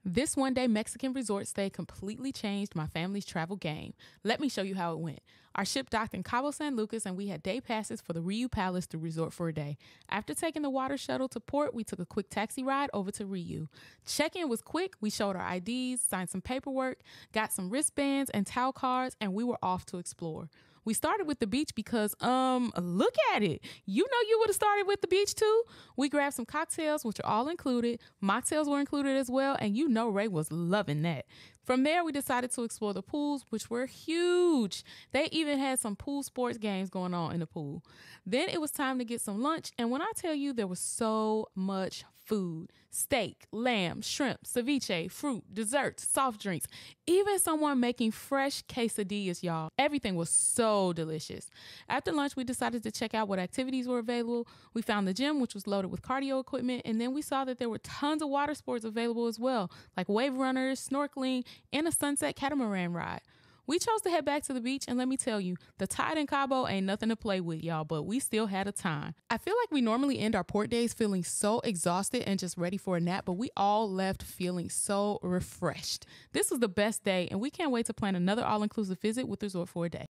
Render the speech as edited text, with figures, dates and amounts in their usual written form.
This one-day Mexican resort stay completely changed my family's travel game. Let me show you how it went. Our ship docked in Cabo San Lucas and we had day passes for the RIU Palace through resort for a day. After taking the water shuttle to port, we took a quick taxi ride over to RIU. Check-in was quick. We showed our IDs, signed some paperwork, got some wristbands and towel cards, and we were off to explore. We started with the beach because, look at it. You know you would have started with the beach too. We grabbed some cocktails, which are all included. Mocktails were included as well, and you know Ray was loving that. From there, we decided to explore the pools, which were huge. They even had some pool sports games going on in the pool. Then it was time to get some lunch, and when I tell you there was so much food, steak, lamb, shrimp, ceviche, fruit, desserts, soft drinks, even someone making fresh quesadillas, y'all. Everything was so delicious. After lunch, we decided to check out what activities were available. We found the gym, which was loaded with cardio equipment, and then we saw that there were tons of water sports available as well, like wave runners, snorkeling, and a sunset catamaran ride. We chose to head back to the beach, and let me tell you, the tide in Cabo ain't nothing to play with, y'all, but we still had a time. I feel like we normally end our port days feeling so exhausted and just ready for a nap, but we all left feeling so refreshed. This was the best day, and we can't wait to plan another all-inclusive visit with Resort for a day.